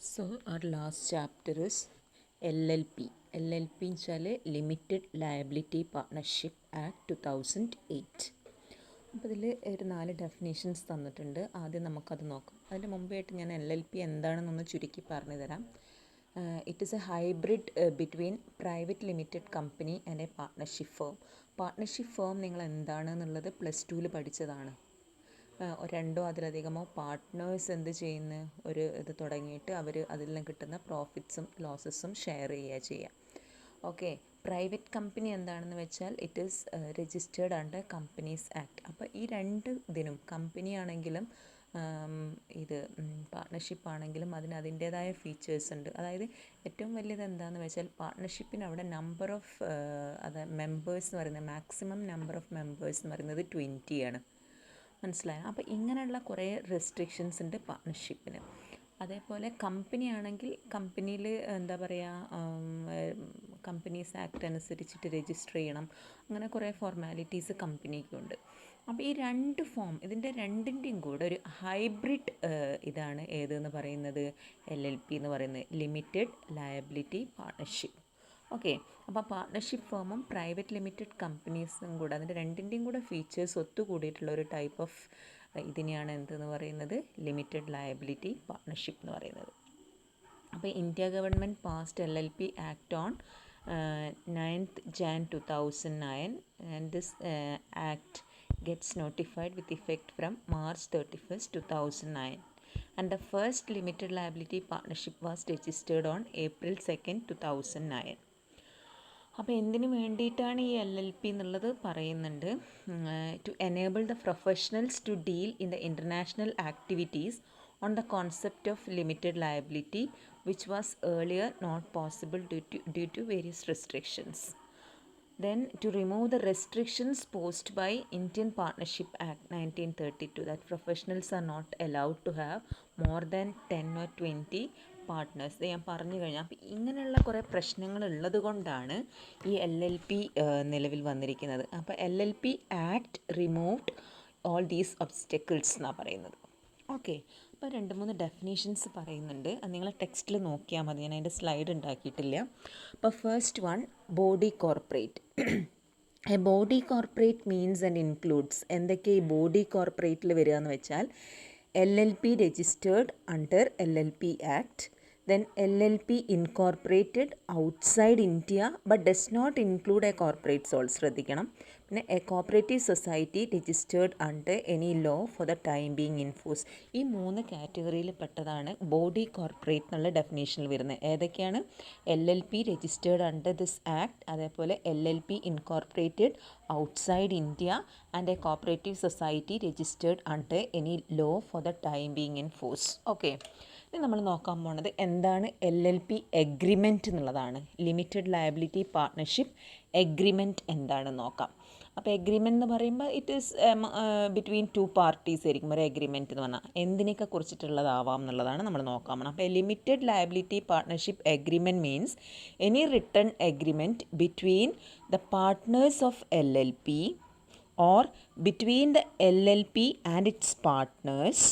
So our last chapter is LLP. LLP എന്ന് വെച്ചാൽ limited liability partnership act 2008. അപ്പോൾ ഇതിൽ ഒരു 4 ഡെഫിനേഷൻസ് തന്നിട്ടുണ്ട്. ആദ്യം നമുക്കത് നോക്കാം. അതിന് മുമ്പായിട്ട് ഞാൻ LLP എന്താണെന്നൊന്ന് ചുരുക്കി പറഞ്ഞു തരാം. It is A hybrid between private limited company and A partnership firm. Partnership firm നിങ്ങൾ എന്താണെന്നുള്ളത് +2 പഠിച്ചതാണ്. രണ്ടോ അതിലധികമോ പാർട്ട്നേഴ്സ് എന്ത് ചെയ്യുന്ന ഒരു ഇത് തുടങ്ങിയിട്ട് അവർ അതിൽ നിന്ന് കിട്ടുന്ന പ്രോഫിറ്റ്സും ലോസസും ഷെയർ ചെയ്യുക. ഓക്കെ, പ്രൈവറ്റ് കമ്പനി എന്താണെന്ന് വെച്ചാൽ it is registered under companies act. അപ്പോൾ ഈ രണ്ട് ഇതിനും കമ്പനി ആണെങ്കിലും ഇത് പാർട്ട്ണർഷിപ്പ് ആണെങ്കിലും അതിൻ്റേതായ ഫീച്ചേഴ്സ് ഉണ്ട്. അതായത് ഏറ്റവും വലിയത് എന്താണെന്ന് വെച്ചാൽ പാർട്ട്ണർഷിപ്പിന് അവിടെ നമ്പർ ഓഫ് മെമ്പേഴ്സ് എന്ന് പറയുന്നത് മാക്സിമം നമ്പർ ഓഫ് മെമ്പേഴ്സ് എന്ന് പറയുന്നത് 20 ആണ്. മനസ്സിലായോ? അപ്പോൾ ഇങ്ങനെയുള്ള കുറേ റെസ്ട്രിക്ഷൻസ് ഉണ്ട് പാർട്ട്ണർഷിപ്പിന്. അതേപോലെ കമ്പനി ആണെങ്കിൽ കമ്പനിയിൽ എന്താ പറയുക, കമ്പനീസ് ആക്ട് അനുസരിച്ചിട്ട് രജിസ്റ്റർ ചെയ്യണം. അങ്ങനെ കുറേ ഫോർമാലിറ്റീസ് കമ്പനിക്കുണ്ട്. അപ്പോൾ ഈ രണ്ട് ഫോം ഇതിൻ്റെ രണ്ടിൻ്റെയും കൂടെ ഒരു ഹൈബ്രിഡ് ഇതാണ് ഏതെന്ന് പറയുന്നത് LLP എന്ന് പറയുന്നത്, ലിമിറ്റഡ് ലയബിലിറ്റി പാർട്ട്ണർഷിപ്പ്. ഓക്കെ, അപ്പോൾ പാർട്ട്ണർഷിപ്പ് ഫേമും പ്രൈവറ്റ് ലിമിറ്റഡ് കമ്പനീസും കൂടെ അതിൻ്റെ രണ്ടിൻ്റെയും കൂടെ ഫീച്ചേഴ്സ് ഒത്തുകൂടിയിട്ടുള്ള ഒരു ടൈപ്പ് ഓഫ് ഇതിനെയാണ് എന്തെന്ന് പറയുന്നത് ലിമിറ്റഡ് ലയബിലിറ്റി പാർട്ട്ണർഷിപ്പ് എന്ന് പറയുന്നത്. അപ്പോൾ India government passed LLP act on 9th Jan 2009 and this act gets notified with effect from March 31st 2009 and the first limited liability partnership was registered on April 2nd 2009. അപ്പോൾ എന്തിനു വേണ്ടിയിട്ടാണ് ഈ LLP എന്നുള്ളത് പറയുന്നുണ്ട്. To enable the professionals to deal in the international activities on the concept of limited liability which was earlier not possible due to various restrictions. Then to remove the restrictions posed by Indian Partnership Act 1932 that professionals are not allowed to have more than 10 or 20 partners. ഞാൻ പറഞ്ഞു കഴിഞ്ഞാൽ അപ്പോൾ ഇങ്ങനെയുള്ള കുറേ പ്രശ്നങ്ങൾ ഉള്ളത് കൊണ്ടാണ് ഈ LLP നിലവിൽ വന്നിരിക്കുന്നത്. അപ്പോൾ LLP act removed all these obstacles എന്നാണ് പറയുന്നത്. ഓക്കെ, അപ്പോൾ 2-3 ഡെഫിനേഷൻസ് പറയുന്നുണ്ട്. അത് നിങ്ങൾ ടെക്സ്റ്റിൽ നോക്കിയാൽ മതി, ഞാൻ അതിൻ്റെ സ്ലൈഡ് ഉണ്ടാക്കിയിട്ടില്ല. അപ്പോൾ first one, body corporate. A body corporate means and includes എന്തൊക്കെ ഈ ബോഡി കോർപ്പറേറ്റിൽ വരിക എന്ന് വെച്ചാൽ LLP registered under LLP act, then LLP incorporated outside India but does not include a corporate soul. ശ്രദ്ധിക്കണം. പിന്നെ A cooperative society registered under any law for the time being in force. ഈ 3 കാറ്റഗറിയിൽ പെട്ടതാണ് body corporate എന്നുള്ള ഡെഫിനേഷനിൽ വരുന്നത്. ഏതൊക്കെയാണ്? LLP registered under this act, അതേപോലെ LLP incorporated outside India and A cooperative society registered under any law for the time being in force. Okay, ഇനി നമ്മൾ നോക്കാൻ പോകുന്നത് എന്താണ് LLP എഗ്രിമെൻറ്റ് എന്നുള്ളതാണ്. ലിമിറ്റഡ് ലയബിലിറ്റി പാർട്ട്ണർഷിപ്പ് എഗ്രിമെൻറ്റ് എന്താണെന്ന് നോക്കാം. അപ്പോൾ എഗ്രിമെൻ്റ് എന്ന് പറയുമ്പോൾ ഇറ്റ് ഈസ് ബിറ്റ്വീൻ 2 പാർട്ടീസ് ആയിരിക്കും ഒരു എഗ്രിമെൻറ്റ് എന്ന് പറഞ്ഞാൽ. എന്തിനൊക്കെ കുറിച്ചിട്ടുള്ളതാവാം എന്നുള്ളതാണ് നമ്മൾ നോക്കാൻ പോകുന്നത്. അപ്പോൾ limited liability partnership agreement means any written agreement between the partners of LLP or between the LLP and its partners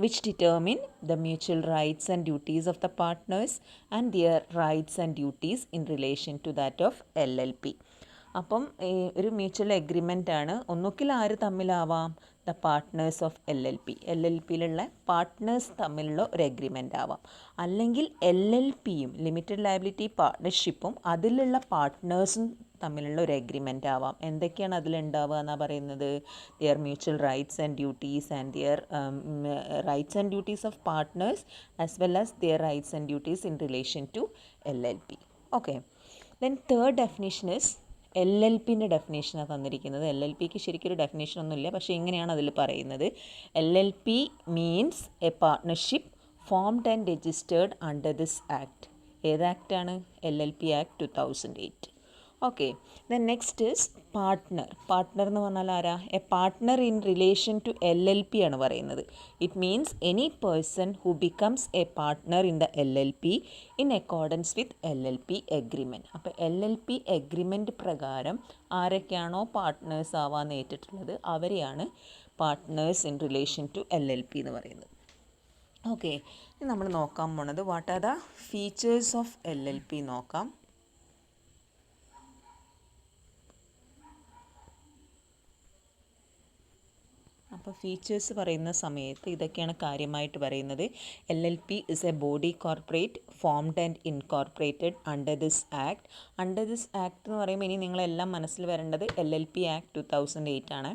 which determine the mutual rights and duties of the partners and their rights and duties in relation to that of LLP. അപ്പം ഒരു mutual agreement ആണ്. ഒന്നുകിൽ ആര് തമ്മിലാവാം? The partners of LLPയിലുള്ള partners തമ്മിലുള്ള ഒരു agreement ആവാം. അല്ലെങ്കിൽ LLPയും limited liability പാർട്ട്ണർഷിപ്പും അതിലുള്ള പാർട്ട്നേഴ്സും തമ്മിലുള്ള ഒരു എഗ്രിമെൻ്റ് ആവാം. എന്തൊക്കെയാണ് അതിലുണ്ടാവുക എന്നാണ് പറയുന്നത്? Their mutual rights and duties and their rights and duties of partners as well as their rights and duties in relation to LLP. Okay, then third definition is LLPൻ്റെ ഡെഫിനേഷനാണ് തന്നിരിക്കുന്നത്. LLPക്ക് ശരിക്കൊരു ഡെഫിനേഷനൊന്നുമില്ല, പക്ഷേ ഇങ്ങനെയാണ് അതിൽ പറയുന്നത്. LLP means a partnership formed and registered under this act. ഏത് ആക്റ്റാണ്? LLP act 2008. Okay, then next is partner. Partner എന്ന് പറഞ്ഞാൽ ആരാ? A partner in relation to LLP ആണ് പറയുന്നത്. It means any person who becomes a partner in the LLP in accordance with LLP agreement. അപ്പോൾ LLP agreement പ്രകാരം ആരൊക്കെയാണോ partners ആവാൻ ഏറ്റിട്ടുള്ളത് അവരെയാണ് partners in relation to LLP എന്ന് പറയുന്നത്. ഓക്കെ, ഇനി നമ്മൾ നോക്കാൻ പോണത് what are the features of LLP നോക്കാം. അപ്പോൾ ഫീച്ചേഴ്സ് പറയുന്ന സമയത്ത് ഇതൊക്കെയാണ് കാര്യമായിട്ട് പറയുന്നത്. LLP is A body corporate formed and incorporated under this act. Under this act എന്ന് പറയുമ്പോൾ ഇനി നിങ്ങളെല്ലാം മനസ്സിൽ വരേണ്ടത് LLP ആക്ട് 2008 ആണ്.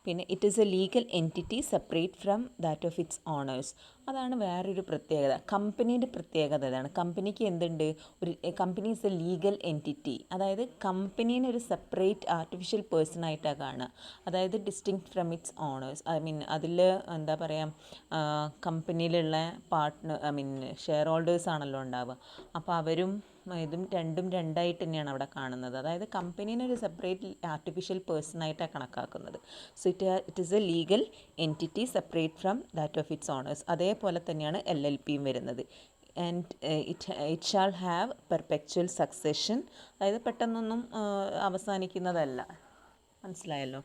പിന്നെ it is a legal entity separate from that of its owners. അതാണ് വേറൊരു പ്രത്യേകത. കമ്പനീൻ്റെ പ്രത്യേകത ഇതാണ്. കമ്പനിക്ക് എന്തുണ്ട്, ഒരു company is a legal entity. അതായത് കമ്പനീനെ ഒരു സെപ്പറേറ്റ് ആർട്ടിഫിഷ്യൽ പേഴ്സൺ ആയിട്ടാണ് കാണുക. അതായത് ഡിസ്റ്റിങ്ക്ട് ഫ്രം ഇറ്റ്സ് ഓണേഴ്സ്. അതിൽ എന്താ പറയുക, കമ്പനിയിലുള്ള ഷെയർ ഹോൾഡേഴ്സ് ആണല്ലോ ഉണ്ടാവുക. അപ്പോൾ അവരും ഇതും രണ്ടും രണ്ടായിട്ട് തന്നെയാണ് അവിടെ കാണുന്നത്. അതായത് കമ്പനീനെ ഒരു സെപ്പറേറ്റ് ആർട്ടിഫിഷ്യൽ പേഴ്സൺ ആയിട്ടാണ് കണക്കാക്കുന്നത്. So it is a legal entity separate from that of its owners. അതേപോലെ തന്നെയാണ് LLPയും വരുന്നത്. And it shall have perpetual succession. അതായത് പെട്ടെന്നൊന്നും അവസാനിക്കുന്നതല്ല. മനസ്സിലായല്ലോ.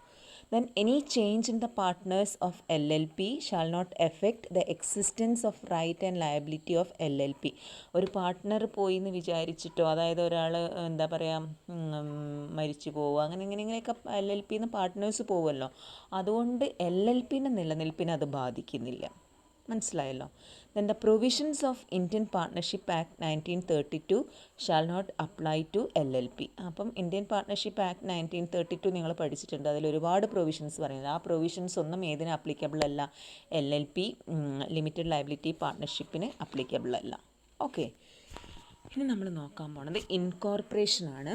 Then any change in the partners of LLP shall not affect the existence of right and liability of LLP. ഒരു partner പോയി എന്ന് വിചാരിച്ചിട്ടോ, അതായത് ഒരാൾ എന്താ പറയുക മരിച്ചു പോവുക, ഇങ്ങനെയൊക്കെ LLPന്ന് പാർട്ട്നേഴ്സ് പോവുമല്ലോ, അതുകൊണ്ട് LLPൻ്റെ നിലനിൽപ്പിനെ അത് ബാധിക്കുന്നില്ല. മനസ്സിലായല്ലോ. Then the provisions of Indian Partnership Act 1932 shall not apply to LLP. അപ്പം ഇന്ത്യൻ പാർട്ട്ണർഷിപ്പ് ആക്ട് 1932 നിങ്ങൾ പഠിച്ചിട്ടുണ്ട്. അതിൽ ഒരുപാട് പ്രൊവിഷൻസ് പറയുന്നത്. ആ പ്രൊവിഷൻസ് ഒന്നും ഏതിന് അപ്ലിക്കബിൾ അല്ല, LLP ലിമിറ്റഡ് ലയബിലിറ്റി പാർട്ട്ണർഷിപ്പിന് അപ്ലിക്കബിൾ അല്ല. ഓക്കെ, ഇനി നമ്മൾ നോക്കാൻ പോണത് ഇൻകോർപ്പറേഷനാണ്.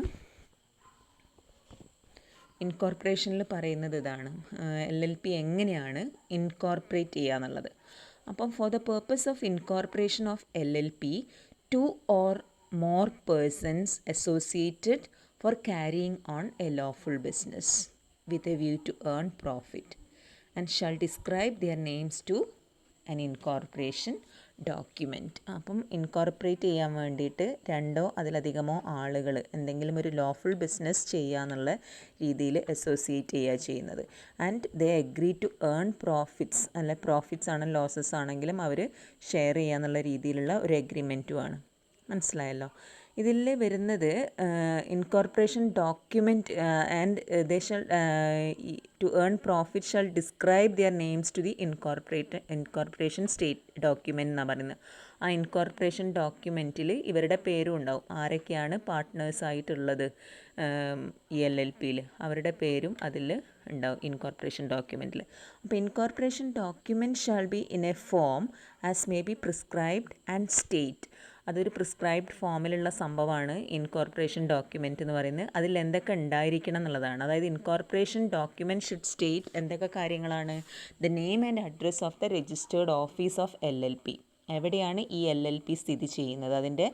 ഇൻകോർപ്പറേഷനിൽ പറയുന്നത് ഇതാണ്, LLP എങ്ങനെയാണ് ഇൻകോർപ്പറേറ്റ് ചെയ്യുക എന്നുള്ളത്. അപ്പം for the purpose of incorporation of LLP, 2 or more persons associated for carrying on a lawful business with a view to earn profit and shall describe their names to an incorporation document. അപ്പം incorporate ചെയ്യാൻ വേണ്ടിയിട്ട് 2 or അതിലധികമോ ആളുകൾ എന്തെങ്കിലും ഒരു lawful business ചെയ്യുക എന്നുള്ള രീതിയിൽ അസോസിയേറ്റ് ചെയ്യുക ചെയ്യുന്നത്. And they agree to earn profits, അല്ല പ്രോഫിറ്റ്സ് ആണ് ലോസസ് ആണെങ്കിലും അവർ ഷെയർ ചെയ്യുക എന്നുള്ള രീതിയിലുള്ള ഒരു എഗ്രിമെൻറ്റുമാണ്. മനസ്സിലായല്ലോ. ഇതിൽ വരുന്നത് incorporation document and they shall to earn profit shall describe their names to the incorporation state document എന്നാണ് പറയുന്നത്. ആ ഇൻകോർപ്പറേഷൻ ഡോക്യുമെൻറ്റിൽ ഇവരുടെ പേരും ഉണ്ടാവും. ആരൊക്കെയാണ് പാർട്ട്നേഴ്സായിട്ടുള്ളത് ഈ LLPയിൽ, അവരുടെ പേരും അതിൽ ഉണ്ടാവും ഇൻകോർപ്പറേഷൻ ഡോക്യുമെൻറ്റിൽ. അപ്പോൾ incorporation document shall be in A form as may be prescribed and state. അതൊരു പ്രിസ്ക്രൈബ്ഡ് ഫോമിലുള്ള സംഭവമാണ് ഇൻകോർപ്പറേഷൻ ഡോക്യുമെൻറ്റ് എന്ന് പറയുന്നത്. അതിൽ എന്തൊക്കെ ഉണ്ടായിരിക്കണം എന്നുള്ളതാണ്. അതായത് ഇൻകോർപ്പറേഷൻ ഡോക്യുമെൻറ്റ് ഷുഡ് സ്റ്റേറ്റ് എന്തൊക്കെ കാര്യങ്ങളാണ്, the name and address of the registered office of LLP. എവിടെയാണ് ഈ LLP സ്ഥിതി ചെയ്യുന്നത്, അതിൻ്റെ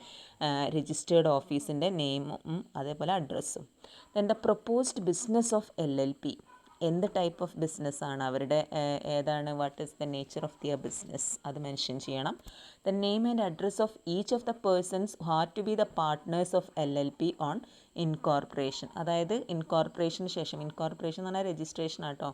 രജിസ്റ്റേർഡ് ഓഫീസിൻ്റെ നെയിമും അതേപോലെ അഡ്രസ്സും. Then the proposed business of LLP, എന്ത് ടൈപ്പ് ഓഫ് ബിസിനസ്സാണ് അവരുടെ, ഏതാണ്, what is the nature of their business, അത് മെൻഷൻ ചെയ്യണം. The name and address of each of the persons who are to be the partners of LLP on incorporation. അതായത് ഇൻകോർപ്പറേഷന് ശേഷം, incorporation എന്ന് പറഞ്ഞാൽ രജിസ്ട്രേഷൻ ആട്ടോ,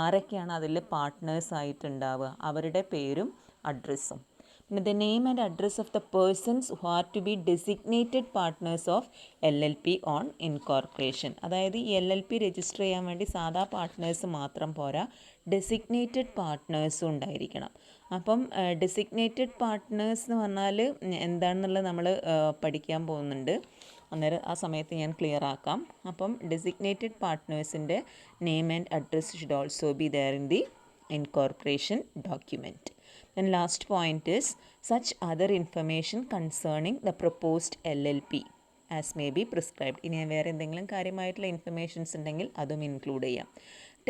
ആരൊക്കെയാണ് അതിൽ പാർട്ട്നേഴ്സ് ആയിട്ടുണ്ടാവുക, അവരുടെ പേരും അഡ്രസ്സും. പിന്നെ the name and address of the persons who are to be designated partners of LLP on incorporation. അതായത് ഈ LLP രജിസ്റ്റർ ചെയ്യാൻ വേണ്ടി സാധാ പാർട്ട്നേഴ്സ് മാത്രം പോരാ, ഡെസിഗ്നേറ്റഡ് പാർട്ട്നേഴ്സും ഉണ്ടായിരിക്കണം. അപ്പം ഡെസിഗ്നേറ്റഡ് പാർട്ട്നേഴ്സ് എന്ന് പറഞ്ഞാൽ എന്താണെന്നുള്ളത് നമ്മൾ പഠിക്കാൻ പോകുന്നുണ്ട്. അന്നേരം ആ സമയത്ത് ഞാൻ ക്ലിയർ ആക്കാം. അപ്പം ഡെസിഗ്നേറ്റഡ് പാർട്ട്നേഴ്സിൻ്റെ name and address should also be there in the incorporation document. Then last point is such other information concerning the proposed LLP as may be prescribed. ഇനി വേറെ എന്തെങ്കിലും കാര്യമായിട്ടുള്ള ഇൻഫർമേഷൻസ് ഉണ്ടെങ്കിൽ അതും ഇൻക്ലൂഡ് ചെയ്യാം.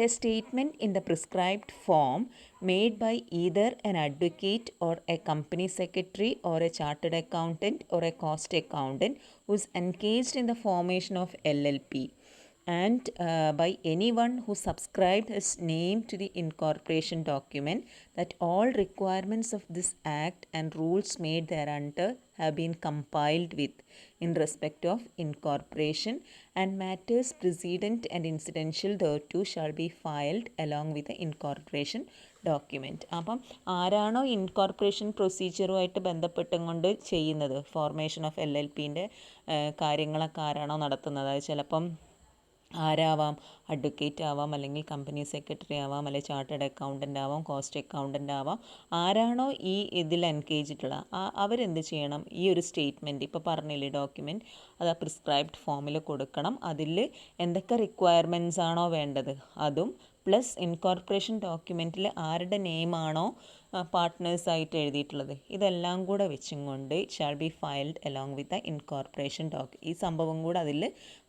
A statement in the prescribed form made by either an advocate or a company secretary or a chartered accountant or a cost accountant who is engaged in the formation of LLP and by anyone who subscribed his name to the incorporation document, that all requirements of this act and rules made thereunder have been compiled with in respect of incorporation, and matters precedent and incidental thereto shall be filed along with the incorporation document. അപ്പം ആരാണോ incorporation പ്രൊസീജിയറുമായിട്ട് ബന്ധപ്പെട്ടും കൊണ്ട് ചെയ്യുന്നത്, formation of LLPൻ്റെ കാര്യങ്ങളൊക്കെ ആരാണോ നടത്തുന്നത്, അത് ചിലപ്പം ആരാവാം, അഡ്വക്കേറ്റ് ആവാം, അല്ലെങ്കിൽ കമ്പനി സെക്രട്ടറി ആവാം, അല്ലെങ്കിൽ ചാർട്ടേഡ് അക്കൗണ്ടൻ്റ് ആവാം, കോസ്റ്റ് അക്കൗണ്ടൻ്റ് ആവാം. ആരാണോ ഈ ഇതിൽ എൻഗേജിട്ടുള്ള അവരെന്ത് ചെയ്യണം, ഈ ഒരു സ്റ്റേറ്റ്മെൻറ്റ് ഇപ്പോൾ പറഞ്ഞില്ലേ ഡോക്യുമെൻറ്റ്, അത് ആ പ്രിസ്ക്രൈബ്ഡ് ഫോമിൽ കൊടുക്കണം. അതിൽ എന്തൊക്കെ റിക്വയർമെൻറ്റ്സ് ആണോ വേണ്ടത് അതും, പ്ലസ് ഇൻകോർപ്പറേഷൻ ഡോക്യുമെൻറ്റിൽ ആരുടെ നെയിമാണോ പാർട്ട്നേഴ്സായിട്ട് എഴുതിയിട്ടുള്ളത്, ഇതെല്ലാം കൂടെ വെച്ചും കൊണ്ട് shawl be filed along with the incorporation ഈ സംഭവം കൂടെ അതിൽ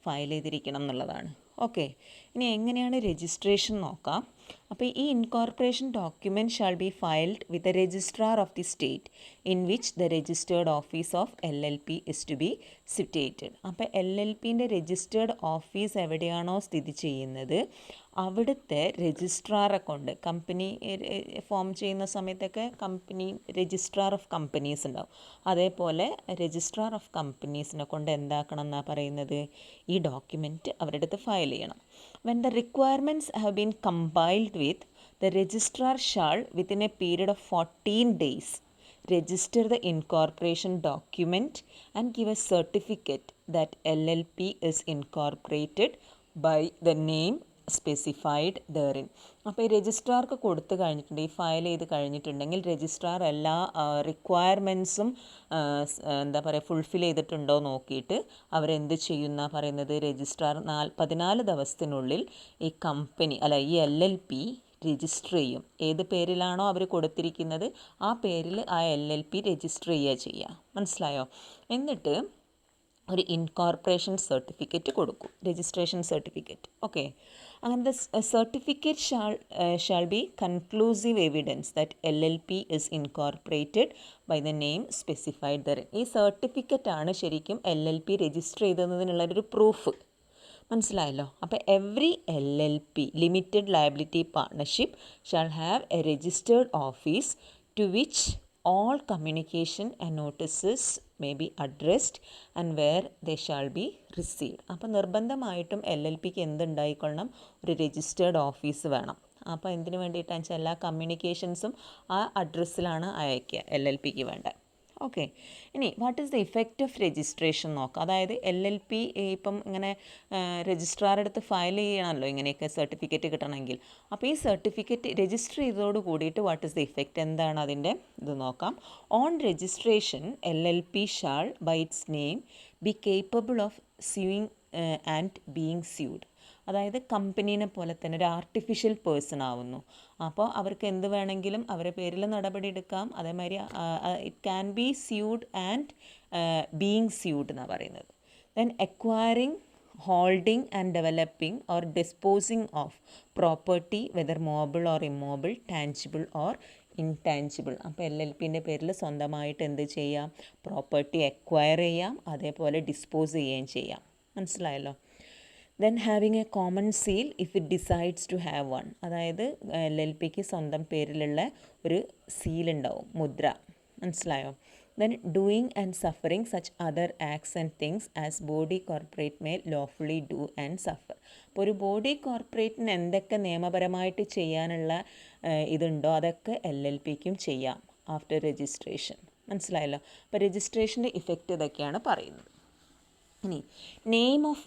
ഫയൽ ചെയ്തിരിക്കണം എന്നുള്ളതാണ്. ഓക്കെ, ഇനി എങ്ങനെയാണ് രജിസ്ട്രേഷൻ നോക്കാം. അപ്പോൾ ഈ incorporation document shall be filed with the registrar of the state in which the registered office of LLP is to be situated. അപ്പോൾ LLPൻ്റെ രജിസ്റ്റേർഡ് ഓഫീസ് എവിടെയാണോ സ്ഥിതി ചെയ്യുന്നത് അവിടുത്തെ രജിസ്ട്രാറെ കൊണ്ട്, കമ്പനി ഫോം ചെയ്യുന്ന സമയത്തൊക്കെ കമ്പനി രജിസ്ട്രാർ ഓഫ് കമ്പനീസ് ഉണ്ടാവും, അതേപോലെ രജിസ്ട്രാർ ഓഫ് കമ്പനീസിനെ കൊണ്ട് എന്താക്കണം എന്നാണ് പറയുന്നത്, ഈ ഡോക്യുമെൻറ്റ് അവരുടെ അടുത്ത് ഫയൽ ചെയ്യണം. When the requirements have been compiled with, the registrar shall within A period of 14 days register the incorporation document and give a certificate that LLP is incorporated by the name specified therein. അപ്പോൾ ഈ രജിസ്ട്രാർക്ക് കൊടുത്തു കഴിഞ്ഞിട്ടുണ്ട്, ഈ file ചെയ്ത് കഴിഞ്ഞിട്ടുണ്ടെങ്കിൽ registrar എല്ലാ റിക്വയർമെൻറ്റ്സും എന്താ പറയുക ഫുൾഫിൽ ചെയ്തിട്ടുണ്ടോ നോക്കിയിട്ട് അവരെന്ത് ചെയ്യുന്ന പറയുന്നത്, രജിസ്ട്രാർ 14 ദിവസത്തിനുള്ളിൽ ഈ കമ്പനി ഈ LLP രജിസ്റ്റർ ചെയ്യും. ഏത് പേരിലാണോ അവർ കൊടുത്തിരിക്കുന്നത് ആ പേരിൽ ആ LLP രജിസ്റ്റർ ചെയ്യുക. മനസ്സിലായോ? എന്നിട്ട് ഒരു ഇൻകോർപ്പറേഷൻ സർട്ടിഫിക്കറ്റ് കൊടുക്കും, രജിസ്ട്രേഷൻ സർട്ടിഫിക്കറ്റ്. ഓക്കെ, അങ്ങനത്തെ certificate shall be conclusive evidence that LLP is incorporated by the name specified there. ഈ സർട്ടിഫിക്കറ്റാണ് ശരിക്കും LLP രജിസ്റ്റർ ചെയ്തതിനുള്ളൊരു പ്രൂഫ്. മനസ്സിലായല്ലോ? അപ്പോൾ every LLP limited liability partnership shall have a registered office to which all communication and notices may be addressed and where they shall be received. അപ്പോൾ നിർബന്ധമായിട്ടും LLPക്ക് എന്തുണ്ടായിക്കൊള്ളണം, ഒരു registered office വേണം. അപ്പോൾ എന്തിനു വേണ്ടിയിട്ടാണെന്ന് വെച്ചാൽ എല്ലാ കമ്മ്യൂണിക്കേഷൻസും ആ അഡ്രസ്സിലാണ് അയക്കുക LLPക്ക് വേണ്ടത്. ഓക്കെ, ഇനി what is the effect of registration നോക്കാം. അതായത് LLP ഇപ്പം ഇങ്ങനെ രജിസ്ട്രാറുടെ അടുത്ത് ഫയൽ ചെയ്യണമല്ലോ ഇങ്ങനെയൊക്കെ സർട്ടിഫിക്കറ്റ് കിട്ടണമെങ്കിൽ. അപ്പോൾ ഈ സർട്ടിഫിക്കറ്റ് രജിസ്റ്റർ ചെയ്തതോട് കൂടിയിട്ട് വാട്ട് ഈസ് ദ ഇഫക്റ്റ്, എന്താണ് അതിൻ്റെ ഇത് നോക്കാം. On registration LLP shall by its name be capable of suing and being sued. അതായത് കമ്പനീനെ പോലെ തന്നെ ഒരു ആർട്ടിഫിഷ്യൽ പേഴ്സൺ ആവുന്നു. അപ്പോൾ അവർക്ക് എന്ത് വേണമെങ്കിലും അവരുടെ പേരിൽ നടപടി എടുക്കാം. അതേമാതിരി it can B SUD and being SUD എന്നാണ് പറയുന്നത്. Then acquiring, holding and developing or disposing of property whether mobile or immobile, tangible or intangible. അപ്പോൾ LLPൻ്റെ പേരിൽ സ്വന്തമായിട്ട് എന്ത് ചെയ്യാം, പ്രോപ്പർട്ടി എക്വയർ ചെയ്യാം, അതേപോലെ ഡിസ്പോസ് ചെയ്യുകയും ചെയ്യാം. മനസ്സിലായല്ലോ? Then having a common seal if it decides to have one. അതായത് LLPക്ക് സ്വന്തം പേരിലുള്ള ഒരു സീലുണ്ടാവും, മുദ്ര. മനസ്സിലായോ? Then doing and suffering such other acts and things as body corporate may lawfully do and suffer. അപ്പോൾ ഒരു ബോഡി കോർപ്പറേറ്റിന് എന്തൊക്കെ നിയമപരമായിട്ട് ചെയ്യാനുള്ള ഇതുണ്ടോ അതൊക്കെ LLPക്കും ചെയ്യാം ആഫ്റ്റർ രജിസ്ട്രേഷൻ. മനസ്സിലായല്ലോ? അപ്പോൾ രജിസ്ട്രേഷൻ്റെ ഇഫക്റ്റ് ഇതൊക്കെയാണ് പറയുന്നത്. ഇനി നെയിം ഓഫ്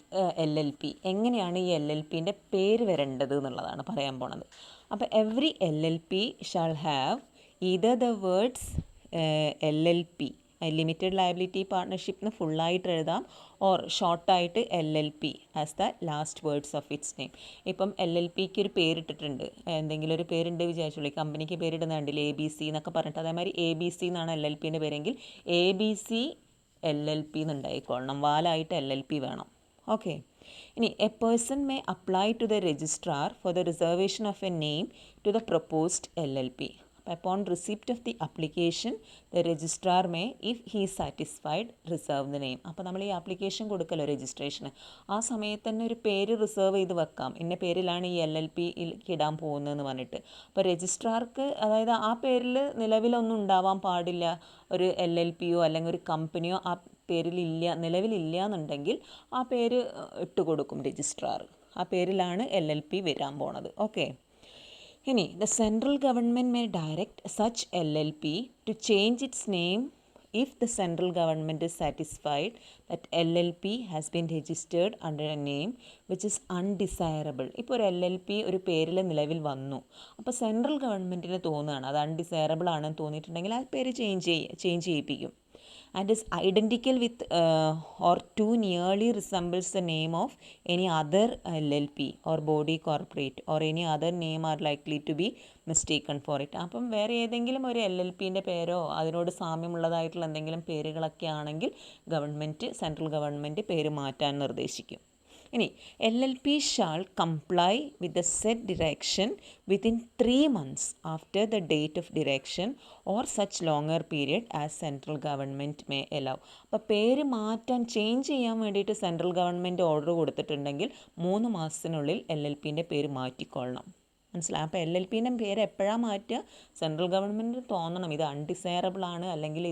LLP, എങ്ങനെയാണ് ഈ LLPൻ്റെ പേര് വരേണ്ടത് എന്നുള്ളതാണ് പറയാൻ പോണത്. അപ്പോൾ every LLP shall have either the words LLP limited liability partnership എന്ന് ഫുള്ളായിട്ട് എഴുതാം, ഓർ ഷോർട്ടായിട്ട് LLP as the last words of its name. ഇപ്പം LLPക്ക് ഒരു പേരിട്ടിട്ടുണ്ട്, എന്തെങ്കിലും ഒരു പേരുണ്ട് വിചാരിച്ചോളൂ, കമ്പനിക്ക് പേരിടുന്ന കണ്ടില്ലേ ABC എന്നൊക്കെ പറഞ്ഞിട്ട്, അതേമാതിരി ABC എന്നാണ് LLPൻ്റെ പേരെങ്കിൽ ABC LLP എന്നുണ്ടായിക്കൊള്ളണം, വാലായിട്ട് LLP വേണം. ഓക്കെ, ഇനി a person may apply to the registrar for the reservation of a name to the proposed LLP. Upon receipt of the application, the registrar may, if he is satisfied, reserve the name. അപ്പോൾ നമ്മൾ ഈ application കൊടുക്കല്ലോ registration, ആ സമയത്ത് തന്നെ ഒരു പേര് reserve ചെയ്ത് വെക്കാം, ഇന്ന പേരിലാണ് ഈ LLPക്ക് ഇടാൻ പോകുന്നതെന്ന് പറഞ്ഞിട്ട്. അപ്പോൾ രജിസ്ട്രാർക്ക്, അതായത് ആ പേരിൽ നിലവിലൊന്നും ഉണ്ടാവാൻ പാടില്ല, ഒരു LLPയോ അല്ലെങ്കിൽ ഒരു കമ്പനിയോ ആ നിലവിലില്ല എന്നുണ്ടെങ്കിൽ ആ പേര് ഇട്ട് കൊടുക്കും രജിസ്ട്രാർ, ആ പേരിലാണ് LLP വരാൻ പോണത്. ഓക്കെ, ഇനി the central government may direct such LLP to change its name if the central government is satisfied that LLP has been registered under a name which is undesirable. ഇപ്പോൾ ഒരു LLP ഒരു പേരിൽ നിലവിൽ വന്നു, അപ്പോൾ സെൻട്രൽ ഗവൺമെൻറ്റിന് തോന്നുകയാണ് അത് അൺഡിസയറബിൾ ആണെന്ന് തോന്നിയിട്ടുണ്ടെങ്കിൽ ആ പേര് ചേഞ്ച് ചെയ്യിപ്പിക്കും. And is identical with or too nearly resembles the name of any other LLP or body corporate or any other name are likely to be mistaken for it. അപ്പം വേറെ ഏതെങ്കിലും ഒരു LLPൻ്റെ പേരോ അതിനോട് സാമ്യമുള്ളതായിട്ടുള്ള എന്തെങ്കിലും പേരുകളൊക്കെ ആണെങ്കിൽ സെൻട്രൽ ഗവൺമെൻറ് പേര് മാറ്റാൻ നിർദ്ദേശിക്കും. ഇനി LLP shall comply with the set direction within 3 months after the date of direction or such longer period as central government may allow. അപ്പോൾ പേര് മാറ്റാൻ ചേഞ്ച് ചെയ്യാൻ വേണ്ടിയിട്ട് സെൻട്രൽ ഗവൺമെൻറ് ഓർഡർ കൊടുത്തിട്ടുണ്ടെങ്കിൽ 3 മാസത്തിനുള്ളിൽ LLPൻ്റെ പേര് മാറ്റിക്കൊള്ളണം. മനസ്സിലായി? അപ്പോൾ LLPൻ്റെ പേര് എപ്പോഴാണ് മാറ്റുക? സെൻട്രൽ ഗവൺമെൻറ് തോന്നണം ഇത് അൺഡിസയറബിൾ ആണ്, അല്ലെങ്കിൽ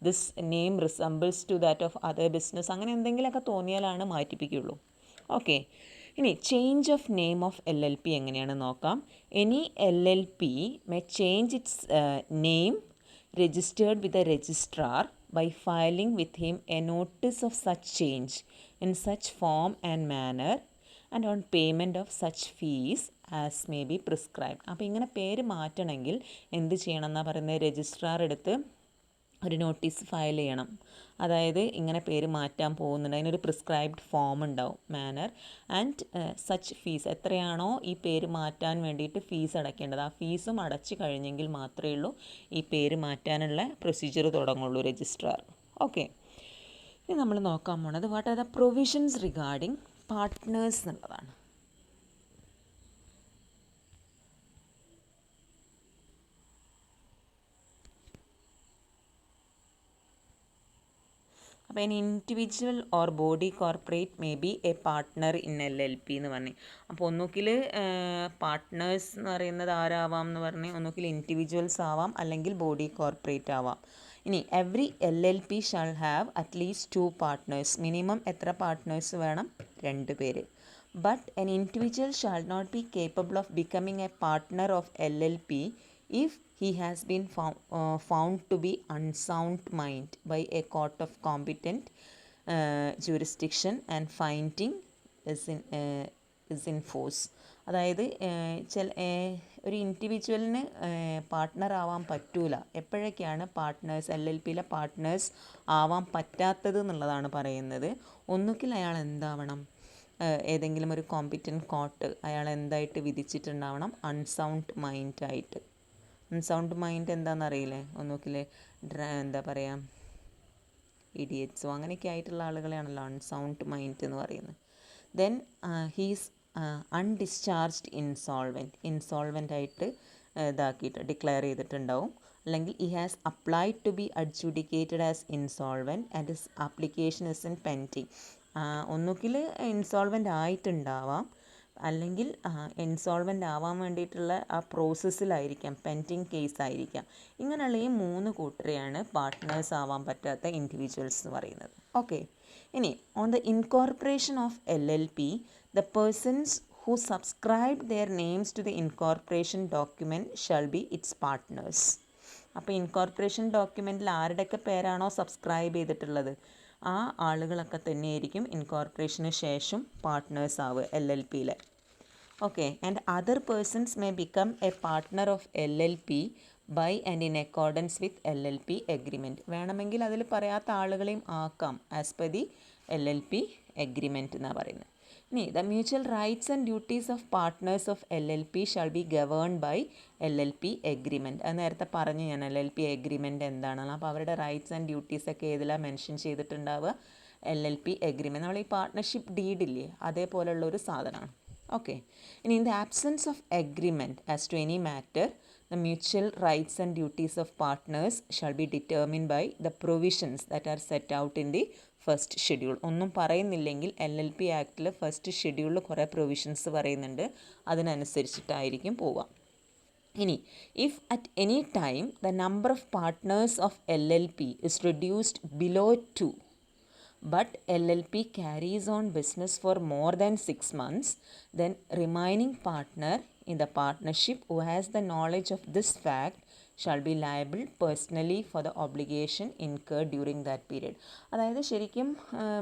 this name resembles to that of other business, അങ്ങനെ എന്തെങ്കിലുമൊക്കെ തോന്നിയാലാണ് മാറ്റിപ്പിക്കുള്ളൂ. ഓക്കെ. ഇനി change of name of LLP എങ്ങനെയാണ് നോക്കാം. Any LLP may change its name registered with a registrar by filing with him a notice of such change in such form and manner and on payment of such fees as may be prescribed. അപ്പോൾ ഇങ്ങനെ പേര് മാറ്റണമെങ്കിൽ എന്ത് ചെയ്യണം എന്നാണ് പറയുന്നത്? Registrar എടുത്ത് ഒരു നോട്ടീസ് ഫയൽ ചെയ്യണം. അതായത് ഇങ്ങനെ പേര് മാറ്റാൻ പോകുന്നുണ്ട്, അതിനൊരു പ്രിസ്ക്രൈബ്ഡ് ഫോം ഉണ്ടാവും, മാനർ ആൻഡ് സച്ച് ഫീസ്, എത്രയാണോ ഈ പേര് മാറ്റാൻ വേണ്ടിയിട്ട് ഫീസ് അടയ്ക്കേണ്ടത് ആ ഫീസും അടച്ചു കഴിഞ്ഞെങ്കിൽ മാത്രമേ ഉള്ളൂ ഈ പേര് മാറ്റാനുള്ള പ്രൊസീജിയർ തുടങ്ങുള്ളൂ രജിസ്ട്രാർ. ഓക്കെ. ഇനി നമ്മൾ നോക്കാൻ പോണത് what are the provisions regarding partners എന്നുള്ളതാണ്. അപ്പോൾ an individual or body corporate may be a partner in LLP എന്ന് പറഞ്ഞു. അപ്പോൾ ഒന്നുകിൽ പാർട്ട്നേഴ്സ് എന്ന് പറയുന്നത് ആരാവാം എന്ന് പറഞ്ഞ്, ഒന്നുകിൽ ഇൻഡിവിജ്വൽസ് ആവാം അല്ലെങ്കിൽ ബോഡി കോർപ്പറേറ്റ് ആവാം. ഇനി every LLP shall have at least 2 partners. Minimum എത്ര പാർട്ട്നേഴ്സ് വേണം? 2 പേര്. But an individual shall not be capable of becoming a partner of LLP if he has been found to be unsound mind by a court of competent jurisdiction and finding is in force. അതായത് ഒരു ഇൻഡിവിജ്വലിന് partner ആവാൻ പറ്റൂല. എപ്പോഴൊക്കെയാണ് partners LLPയിലെ partners ആവാൻ പറ്റാത്തത് എന്നുള്ളതാണ് പറയുന്നത്. ഒന്നുകിൽ അയാൾ എന്താവണം? ഏതെങ്കിലും ഒരു കോമ്പിറ്റൻറ്റ് കോർട്ട് അയാൾ എന്തായിട്ട് വിധിച്ചിട്ടുണ്ടാവണം? അൺസൗണ്ട് മൈൻഡായിട്ട്. അൺസൗണ്ട് മൈൻഡ് എന്താണെന്നറിയില്ലേ? ഒന്നുകിൽ എന്താ പറയുക, ഇഡിയറ്റ്സോ അങ്ങനെയൊക്കെ ആയിട്ടുള്ള ആളുകളെയാണല്ലോ അൺസൗണ്ട് മൈൻഡ് എന്ന് പറയുന്നത്. ദെൻ ഹീസ് അൺഡിസ്ചാർജ്ഡ് ഇൻസോൾവെൻ്റ് ആയിട്ട് ഇതാക്കിയിട്ട് ഡിക്ലെയർ ചെയ്തിട്ടുണ്ടാവും. അല്ലെങ്കിൽ he has applied to be adjudicated as insolvent and his application is in pending. ഒന്നുകിൽ ഇൻസോൾവെൻ്റ് ആയിട്ടുണ്ടാവാം, അല്ലെങ്കിൽ ഇൻസോൾവെൻ്റ് ആവാൻ വേണ്ടിയിട്ടുള്ള ആ പ്രോസസ്സിലായിരിക്കാം, പെൻഡിങ് കേസ് ആയിരിക്കാം. ഇങ്ങനെയുള്ള ഈ 3 കൂട്ടരെയാണ് പാർട്ട്നേഴ്സ് ആവാൻ പറ്റാത്ത ഇൻഡിവിജ്വൽസ് എന്ന് പറയുന്നത്. ഓക്കെ. ഇനി on the incorporation of LLP the persons who subscribed their names to the incorporation document shall be its partners. അപ്പോൾ ഇൻകോർപ്പറേഷൻ ഡോക്യുമെൻറ്റിൽ ആരുടെയൊക്കെ പേരാണോ സബ്സ്ക്രൈബ് ചെയ്തിട്ടുള്ളത് ആ ആളുകളൊക്കെ തന്നെയായിരിക്കും ഇൻകോർപ്പറേഷന് ശേഷം പാർട്ട്നേഴ്സ് ആവുക LLPയിലെ. Okay. And other persons may become a partner of LLP by and in accordance with LLP agreement. വേണമെങ്കിൽ അതിൽ പറയാത്ത ആളുകളെയും ആക്കാം as per the LLP agreement എന്നാണ് പറയുന്നത്. ഇനി the mutual rights and duties of partners of LLP shall be governed by LLP agreement. അത് നേരത്തെ പറഞ്ഞു ഞാൻ LLP എഗ്രിമെൻറ്റ് എന്താണെന്ന്. അപ്പോൾ അവരുടെ റൈറ്റ്സ് ആൻഡ് ഡ്യൂട്ടീസൊക്കെ ഏതിലാണ് മെൻഷൻ ചെയ്തിട്ടുണ്ടാവുക? LLP agreement. നമ്മൾ ഈ പാർട്ട്ണർഷിപ്പ് ഡീഡില്ലേ അതേപോലെയുള്ളൊരു സാധനമാണ്. ഓക്കെ. ഇനി in the absence of agreement as to any matter the mutual rights and duties of partners shall be determined by the provisions that are set out in the first schedule. ഒന്നും പറയുന്നില്ലെങ്കിൽ LLP ആക്ടിൽ first ഷെഡ്യൂളിൽ കുറേ provisions പറയുന്നുണ്ട്, അതിനനുസരിച്ചിട്ടായിരിക്കും പോവുക. ഇനി if at any time the number of partners of LLP is reduced below 2 but LLP carries on business for more than 6 months, then remaining partner in the partnership who has the knowledge of this fact shall be liable personally for the obligation incurred during that period. അതായത് ശരിക്കും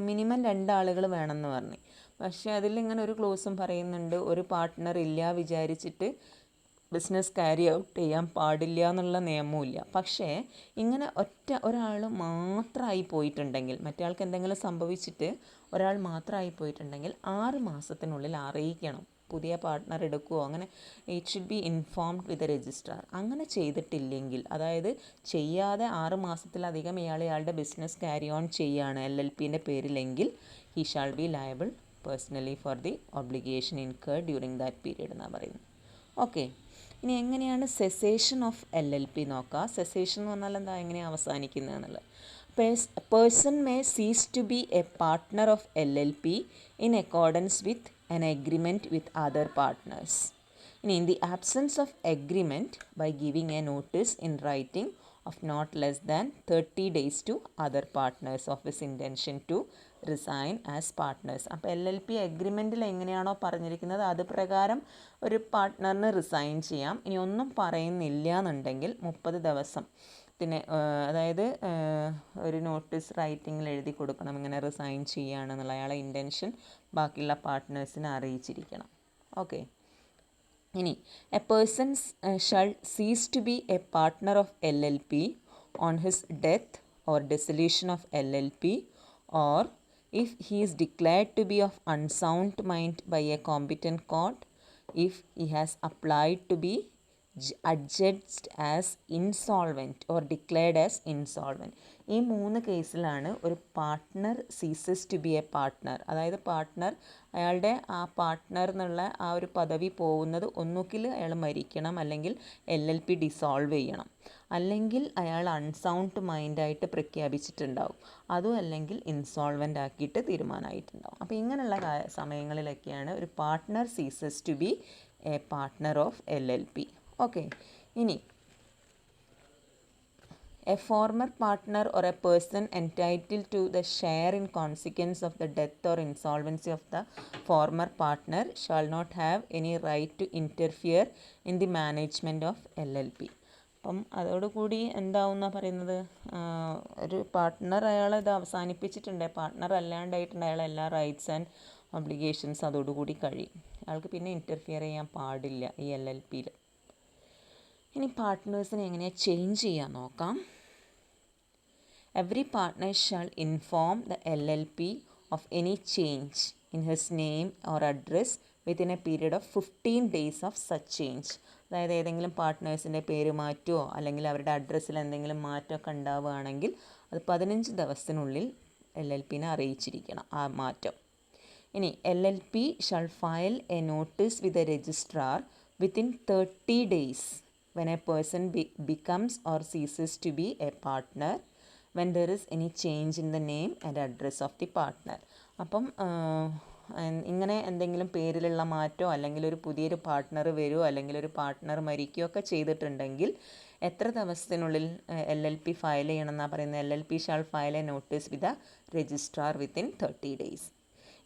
minimum 2 ആളുകൾ വേണമെന്ന് പറഞ്ഞു. പക്ഷേ അതിലിങ്ങനെ ഒരു ക്ലോസും പറയുന്നുണ്ട്, ഒരു പാർട്ട്ണർ ഇല്ല വിചാരിച്ചിട്ട് ബിസിനസ് ക്യാരി ഔട്ട് ചെയ്യാൻ പാടില്ല എന്നുള്ള നിയമവുമില്ല. പക്ഷേ ഇങ്ങനെ ഒരാൾ മാത്രമായി പോയിട്ടുണ്ടെങ്കിൽ, മറ്റേ ആൾക്ക് എന്തെങ്കിലും സംഭവിച്ചിട്ട് ഒരാൾ മാത്രമായി പോയിട്ടുണ്ടെങ്കിൽ 6 മാസത്തിനുള്ളിൽ അറിയിക്കണം. പുതിയ പാർട്ട്ണർ എടുക്കുമോ, അങ്ങനെ it should be informed with a registrar. അങ്ങനെ ചെയ്തിട്ടില്ലെങ്കിൽ, അതായത് ചെയ്യാതെ 6 മാസത്തിലധികം ഇയാളുടെ ബിസിനസ് ക്യാരി ഓൺ ചെയ്യുകയാണ് LLPൻ്റെ പേരിലെങ്കിൽ he shall be liable personally for the obligation incurred during that period എന്നാണ് പറയുന്നത്. ഓക്കെ, ഇനി എങ്ങനെയാണ് സെസേഷൻ ഓഫ് LLP നോക്കാം. സെസേഷൻ എന്ന് പറഞ്ഞാൽ എന്താ, എങ്ങനെയാണ് അവസാനിക്കുന്നത് എന്നുള്ളത്. Person may cease to be a partner of LLP in accordance with an agreement with other partners. In the absence of agreement, by giving a notice in writing of not less than 30 days to other partners of his intention to resign as partners. അപ്പോൾ LLP അഗ്രിമെൻറ്റിൽ എങ്ങനെയാണോ പറഞ്ഞിരിക്കുന്നത് അത് പ്രകാരം ഒരു പാർട്ട്ണറിന് resign ചെയ്യാം. ഇനി ഒന്നും പറയുന്നില്ല എന്നുണ്ടെങ്കിൽ 30 ദിവസം അതായത് ഒരു നോട്ടീസ് റൈറ്റിങ്ങിൽ എഴുതി കൊടുക്കണം, ഇങ്ങനെ റിസൈൻ ചെയ്യുകയാണെന്നുള്ള അയാളെ ഇൻറ്റൻഷൻ ബാക്കിയുള്ള പാർട്ട്നേഴ്സിനെ അറിയിച്ചിരിക്കണം. ഓക്കെ, ഇനി a person shall cease to be a partner of LLP on his death or dissolution of LLP or if he is declared to be of unsound mind by a competent court, if he has applied to be adjudged as insolvent or declared as insolvent. ഈ 3 കേസിലാണ് ഒരു partner ceases to be a partner. അതായത് partner അയാളുടെ ആ partner എന്നുള്ള ആ ഒരു പദവി പോകുന്നത് ഒന്നുകിൽ അയാൾ മരിക്കണം, അല്ലെങ്കിൽ LLP ഡിസോൾവ് ചെയ്യണം, അല്ലെങ്കിൽ അയാൾ അൺസൗണ്ട് മൈൻഡായിട്ട് പ്രഖ്യാപിച്ചിട്ടുണ്ടാവും, അതും അല്ലെങ്കിൽ ഇൻസോൾവൻ്റ് ആക്കിയിട്ട് തീരുമാനമായിട്ടുണ്ടാവും. അപ്പോൾ ഇങ്ങനെയുള്ള സമയങ്ങളിലൊക്കെയാണ് ഒരു partner ceases to be a partner of LLP. Okay, ഇനി a former partner or a person entitled to the share in consequence of the death or insolvency of the former partner shall not have any right to interfere in the management of LLP. അപ്പം അതോടുകൂടി എന്താവുമെന്നാണ് പറയുന്നത്, ഒരു partner അയാൾ ഇത് അവസാനിപ്പിച്ചിട്ടുണ്ട്, partner അല്ലാണ്ടായിട്ടുണ്ട്, അയാൾ എല്ലാ rights and obligations അതോടുകൂടി കഴിയും, അയാൾക്ക് പിന്നെ ഇൻ്റർഫിയർ ചെയ്യാൻ പാടില്ല ഈ LLPയിൽ. ഇനി പാർട്ട്നേഴ്സിനെ എങ്ങനെയാണ് ചേഞ്ച് ചെയ്യാൻ നോക്കാം. Every partner shall inform the LLP of any change in his name or address within a period of 15 days of such change. അതായത് ഏതെങ്കിലും പാർട്ട്നേഴ്സിൻ്റെ പേര് മാറ്റുമോ അല്ലെങ്കിൽ അവരുടെ അഡ്രസ്സിൽ എന്തെങ്കിലും മാറ്റമൊക്കെ ഉണ്ടാവുകയാണെങ്കിൽ അത് 15 ദിവസത്തിനുള്ളിൽ LLPനെ അറിയിച്ചിരിക്കണം ആ മാറ്റം. ഇനി LLP shall file a notice with a registrar within 30 days when a person becomes or ceases to be a partner, when there is any change in the name and address of the partner. അപ്പം ഇങ്ങനെ എന്തെങ്കിലും പേരിലുള്ള മാറ്റമോ അല്ലെങ്കിൽ ഒരു പുതിയൊരു partner വരുമോ അല്ലെങ്കിൽ ഒരു പാർട്ട്ണർ മരിക്കുകയോ ഒക്കെ ചെയ്തിട്ടുണ്ടെങ്കിൽ എത്ര ദിവസത്തിനുള്ളിൽ LLP ഫയൽ ചെയ്യണമെന്നാണ് പറയുന്നത്. LLP shall file a notice with a registrar within 30 days.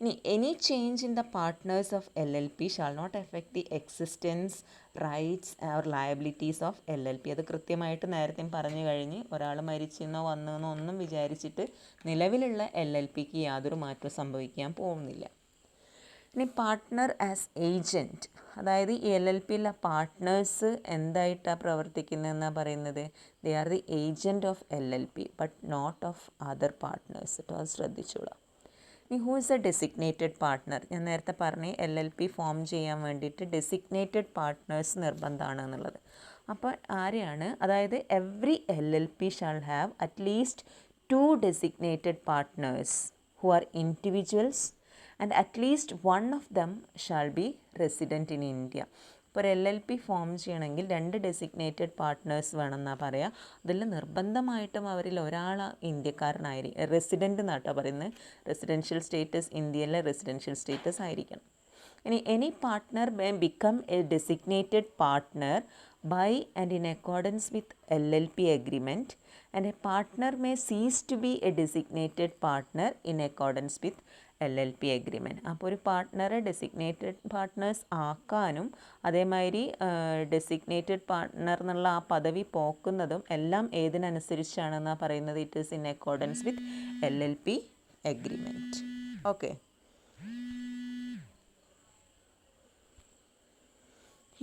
ഇനി any change in the partners of LLP shall not effect the existence rights or liabilities of LLP. അത് കൃത്യമായിട്ട് നേരത്തെ പറഞ്ഞു കഴിഞ്ഞ് ഒരാൾ മരിച്ചെന്നോ വന്നെന്നോ ഒന്നും വിചാരിച്ചിട്ട് നിലവിലുള്ള LLPക്ക് യാതൊരു മാറ്റവും സംഭവിക്കാൻ പോകുന്നില്ല. ഇനി പാർട്ട്ണർ ആസ് ഏജൻറ്റ്, അതായത് ഈ LLPയിലെ പാർട്ട്നേഴ്സ് എന്തായിട്ടാണ് പ്രവർത്തിക്കുന്നതെന്നാണ് പറയുന്നത്. They are the agent of LLP but not of other partners. കേട്ടോ, അത് ശ്രദ്ധിച്ചോളാം. ഇനി who is a designated partner. ഞാൻ നേരത്തെ പറഞ്ഞ് LLP ഫോം ചെയ്യാൻ വേണ്ടിയിട്ട് ഡെസിഗ്നേറ്റഡ് പാർട്ട്നേഴ്സ് നിർബന്ധമാണ് എന്നുള്ളത്. അപ്പോൾ ആരെയാണ്, അതായത് every LLP shall have at least 2 designated partners who are individuals and at least one of them shall be resident in India. ഇപ്പോൾ ഒരു LLP ഫോം ചെയ്യണമെങ്കിൽ 2 ഡെസിഗ്നേറ്റഡ് പാർട്ട്നേഴ്സ് വേണമെന്നാണ് പറയുക. അതിൽ നിർബന്ധമായിട്ടും അവരിൽ ഒരാൾ ഇന്ത്യക്കാരനായിരിക്കും, റെസിഡൻ്റ് എന്നാട്ടോ പറയുന്നത്. റെസിഡൻഷ്യൽ സ്റ്റേറ്റസ്, ഇന്ത്യയിലെ റെസിഡൻഷ്യൽ സ്റ്റേറ്റസ് ആയിരിക്കണം. ഇനി any partner may become A designated partner by and in accordance with LLP agreement, and a partner may cease to be a designated partner in accordance with LLP agreement. അപ്പോൾ ഒരു പാർട്ട്ണറെ designated partners ആക്കാനും അതേമാതിരി designated partner എന്നുള്ള ആ പദവി പോക്കുന്നതും എല്ലാം ഏതിനനുസരിച്ചാണെന്നാണ് പറയുന്നത്? It is in accordance with LLP agreement. Okay,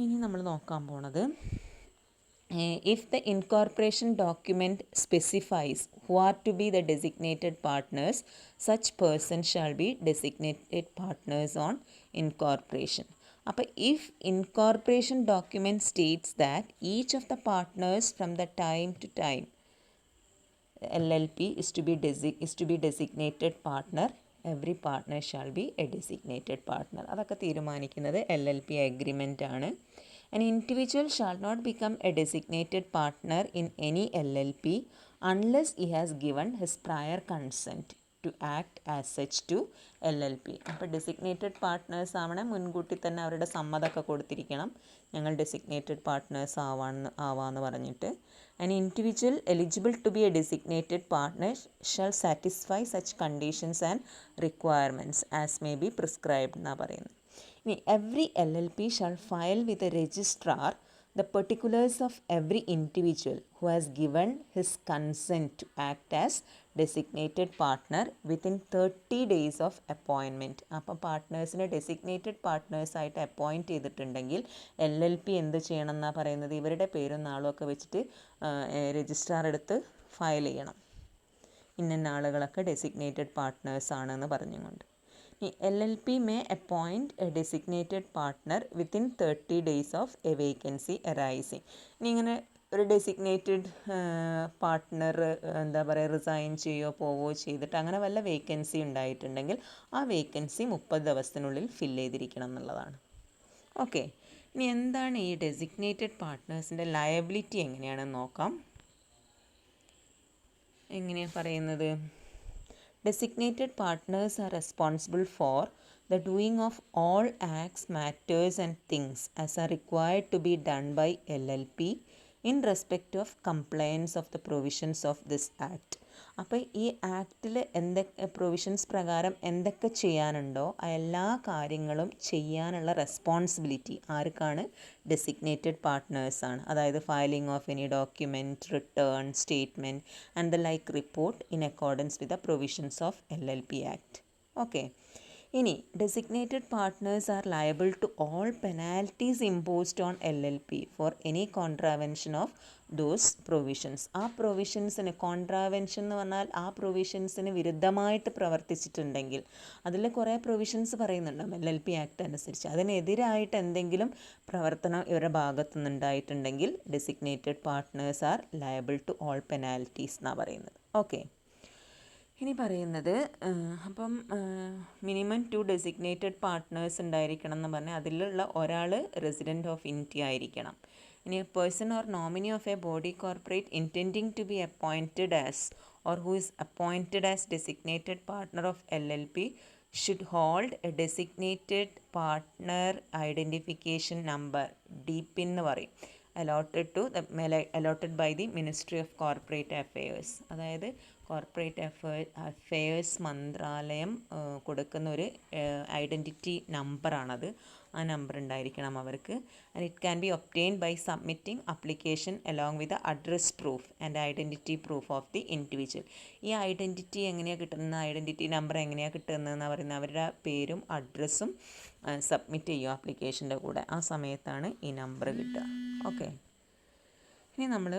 ഇനി നമ്മൾ നോക്കാൻ പോണത് if the incorporation document specifies who are to be the designated partners, such person shall be designated partners on incorporation. അപ്പോൾ if incorporation document states that each of the partners from the time to time LLP is to be designated partner, every partner shall be a designated partner. അതൊക്കെ തീരുമാനിക്കുന്നത് LLP agreement ആണ്. An individual shall not become a designated partner in any LLP unless he has given his prior consent to act as such to LLP. അപ്പോൾ designated partners ആവണേ മുൻകൂട്ടി തന്നെ അവരുടെ സമ്മതമൊക്കെ കൊടുത്തിരിക്കണം, ഞങ്ങൾ designated partners ആവാന്ന് പറഞ്ഞിട്ട്. An individual eligible to be a designated partner shall satisfy such conditions and requirements as may be prescribed എന്നാണ് പറയുന്നത്. ഇനി every LLP shall file with the registrar the particulars of every individual who has given his consent to act as designated partner within 30 days of appointment. അപ്പോൾ പാർട്ട്നേഴ്സിനെ designated പാർട്ട്നേഴ്സായിട്ട് appoint ചെയ്തിട്ടുണ്ടെങ്കിൽ LLP എന്ത് ചെയ്യണം എന്നാണ് പറയുന്നത്? ഇവരുടെ പേരും നാളും ഒക്കെ വെച്ചിട്ട് രജിസ്ട്രാർ എടുത്ത് ഫയൽ ചെയ്യണം, ഇന്ന ആളുകളൊക്കെ ഡെസിഗ്നേറ്റഡ് പാർട്ട്നേഴ്സ് ആണെന്ന് പറഞ്ഞുകൊണ്ട്. LLP may appoint a designated partner within 30 days of a vacancy arising. ഇനി ഇങ്ങനെ ഒരു ഡെസിഗ്നേറ്റഡ് പാർട്ട്ണർ എന്താ പറയുക റിസൈൻ ചെയ്യുകയോ പോവുകയോ ചെയ്തിട്ട് അങ്ങനെ വല്ല വേക്കൻസി ഉണ്ടായിട്ടുണ്ടെങ്കിൽ ആ വേക്കൻസി 30 ദിവസത്തിനുള്ളിൽ ഫില്ല് ചെയ്തിരിക്കണം എന്നുള്ളതാണ്. ഓക്കെ, ഇനി എന്താണ് ഈ ഡെസിഗ്നേറ്റഡ് പാർട്ട്നേഴ്സിൻ്റെ ലയബിലിറ്റി എങ്ങനെയാണെന്ന് നോക്കാം. എങ്ങനെയാണ് പറയുന്നത്? Designated partners are responsible for the doing of all acts, matters and things as are required to be done by LLP in respect of compliance of the provisions of this act. അപ്പോൾ ഈ ആക്റ്റിൽ എന്തൊക്കെ provisions പ്രകാരം എന്തൊക്കെ ചെയ്യാനുണ്ടോ ആ എല്ലാ കാര്യങ്ങളും ചെയ്യാനുള്ള responsibility ആർക്കാണ്? ഡെസിഗ്നേറ്റഡ് പാർട്ട്നേഴ്സാണ്. അതായത് filing of any document, return, statement and the like report in accordance with the provisions of LLP act. Okay, ഇനി designated partners are liable to all penalties imposed on LLP for any contravention of those provisions. ആ പ്രൊവിഷൻസിന് contravention എന്ന് പറഞ്ഞാൽ ആ പ്രൊവിഷൻസിന് വിരുദ്ധമായിട്ട് പ്രവർത്തിച്ചിട്ടുണ്ടെങ്കിൽ അതിൽ കുറേ provisions പറയുന്നുണ്ടാകും LLP act അനുസരിച്ച്, അതിനെതിരായിട്ട് എന്തെങ്കിലും പ്രവർത്തനം ഇവരുടെ ഭാഗത്തു നിന്നുണ്ടായിട്ടുണ്ടെങ്കിൽ designated partners are liable to all penalties എന്നാണ് പറയുന്നത്. ഓക്കെ, ഇനി പറയുന്നത് അപ്പം മിനിമം 2 ഡെസിഗ്നേറ്റഡ് പാർട്ട്നേഴ്സ് ഉണ്ടായിരിക്കണം എന്ന് പറഞ്ഞാൽ അതിലുള്ള ഒരാൾ റെസിഡൻറ്റ് ഓഫ് ഇന്ത്യ ആയിരിക്കണം. ഇനി a person or nominee of a body corporate intending to be appointed as or who is appointed as designated partner of LLP should hold a designated partner identification number DPIN എന്ന് പറയും, allotted by the Ministry of Corporate Affairs. അതായത് corporate affairs മന്ത്രാലയം കൊടുക്കുന്ന ഒരു identity നമ്പറാണത്. ആ number ഉണ്ടായിരിക്കണം അവർക്ക്. And it can be obtained by submitting application along with address proof and identity proof of the individual. ഈ ഐഡൻറ്റിറ്റി എങ്ങനെയാണ് കിട്ടുന്നത്, ഐഡൻറ്റിറ്റി നമ്പർ എങ്ങനെയാണ് കിട്ടുന്നതെന്ന് പറയുന്നത് അവരുടെ പേരും അഡ്രസ്സും സബ്മിറ്റ് ചെയ്യും ആപ്ലിക്കേഷൻ്റെ കൂടെ. ആ സമയത്താണ് ഈ നമ്പർ കിട്ടുക. ഓക്കെ, ഇനി നമ്മൾ